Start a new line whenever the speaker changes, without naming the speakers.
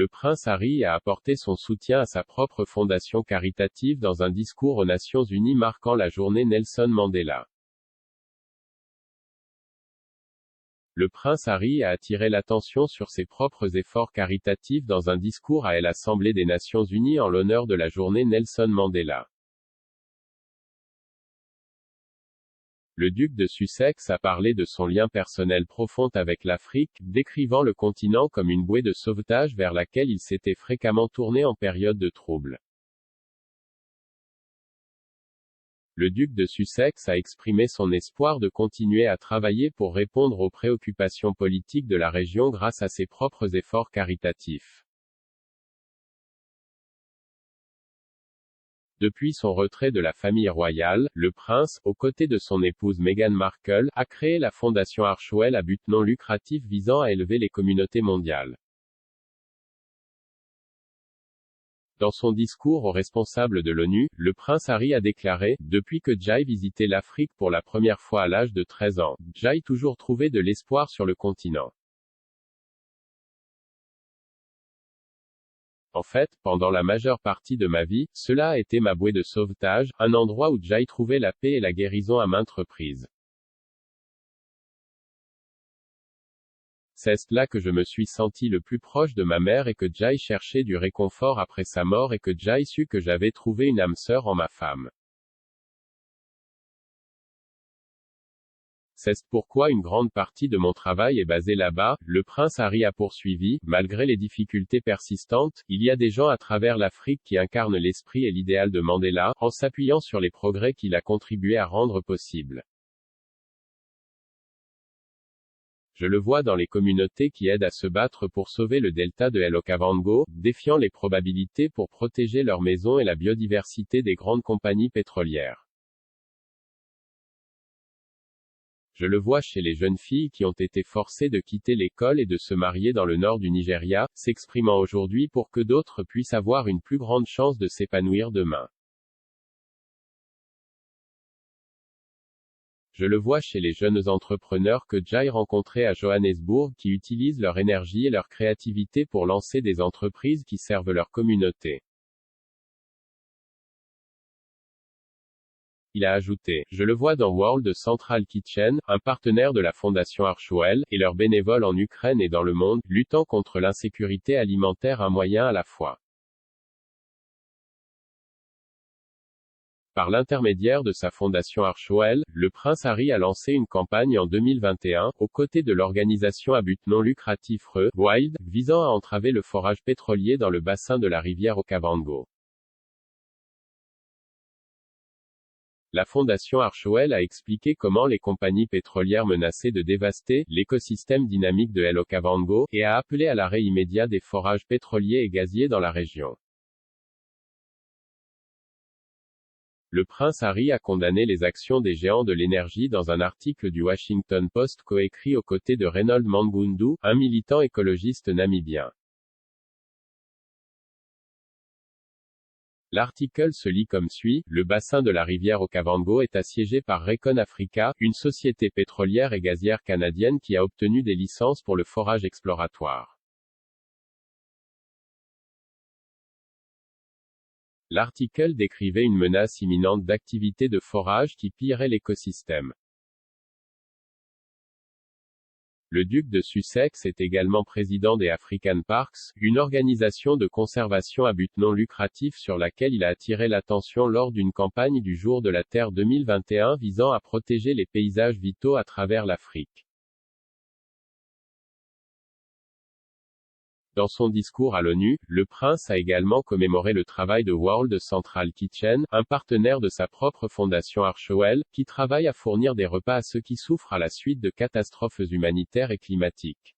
le prince Harry a apporté son soutien à sa propre fondation caritative dans un discours aux Nations Unies marquant la journée Nelson Mandela. Le prince Harry a attiré l'attention sur ses propres efforts caritatifs dans un discours à l'Assemblée des Nations Unies en l'honneur de la journée Nelson Mandela. Le duc de Sussex a parlé de son lien personnel profond avec l'Afrique, décrivant le continent comme une bouée de sauvetage vers laquelle il s'était fréquemment tourné en période de trouble. Le duc de Sussex a exprimé son espoir de continuer à travailler pour répondre aux préoccupations politiques de la région grâce à ses propres efforts caritatifs. Depuis son retrait de la famille royale, le prince, aux côtés de son épouse Meghan Markle, a créé la fondation Archewell à but non lucratif visant à élever les communautés mondiales. Dans son discours aux responsables de l'ONU, le prince Harry a déclaré « Depuis que j'ai visité l'Afrique pour la première fois à l'âge de 13 ans, j'ai toujours trouvé de l'espoir sur le continent. En fait, pendant la majeure partie de ma vie, cela a été ma bouée de sauvetage, un endroit où j'ai trouvé la paix et la guérison à maintes reprises. C'est là que je me suis senti le plus proche de ma mère et que j'ai cherché du réconfort après sa mort et que j'ai su que j'avais trouvé une âme sœur en ma femme. C'est pourquoi une grande partie de mon travail est basée là-bas, le prince Harry a poursuivi. Malgré les difficultés persistantes, il y a des gens à travers l'Afrique qui incarnent l'esprit et l'idéal de Mandela, en s'appuyant sur les progrès qu'il a contribué à rendre possibles. Je le vois dans les communautés qui aident à se battre pour sauver le delta de l'Okavango, défiant les probabilités pour protéger leurs maisons et la biodiversité des grandes compagnies pétrolières. Je le vois chez les jeunes filles qui ont été forcées de quitter l'école et de se marier dans le nord du Nigeria, s'exprimant aujourd'hui pour que d'autres puissent avoir une plus grande chance de s'épanouir demain. Je le vois chez les jeunes entrepreneurs que j'ai rencontrés à Johannesburg qui utilisent leur énergie et leur créativité pour lancer des entreprises qui servent leur communauté. Il a ajouté, je le vois dans World Central Kitchen, un partenaire de la fondation Archewell, et leurs bénévoles en Ukraine et dans le monde, luttant contre l'insécurité alimentaire un moyen à la fois. Par l'intermédiaire de sa fondation Archewell, le prince Harry a lancé une campagne en 2021, aux côtés de l'organisation à but non lucratif Wild, visant à entraver le forage pétrolier dans le bassin de la rivière Okavango. La fondation Archewell a expliqué comment les compagnies pétrolières menaçaient de dévaster l'écosystème dynamique de l'Okavango, et a appelé à l'arrêt immédiat des forages pétroliers et gaziers dans la région. Le prince Harry a condamné les actions des géants de l'énergie dans un article du Washington Post coécrit aux côtés de Reynold Mangundu, un militant écologiste namibien. L'article se lit comme suit, le bassin de la rivière Okavango est assiégé par Recon Africa, une société pétrolière et gazière canadienne qui a obtenu des licences pour le forage exploratoire. L'article décrivait une menace imminente d'activités de forage qui pillerait l'écosystème. Le duc de Sussex est également président des African Parks, une organisation de conservation à but non lucratif sur laquelle il a attiré l'attention lors d'une campagne du Jour de la Terre 2021 visant à protéger les paysages vitaux à travers l'Afrique. Dans son discours à l'ONU, le prince a également commémoré le travail de World Central Kitchen, un partenaire de sa propre fondation Archewell, qui travaille à fournir des repas à ceux qui souffrent à la suite de catastrophes humanitaires et climatiques.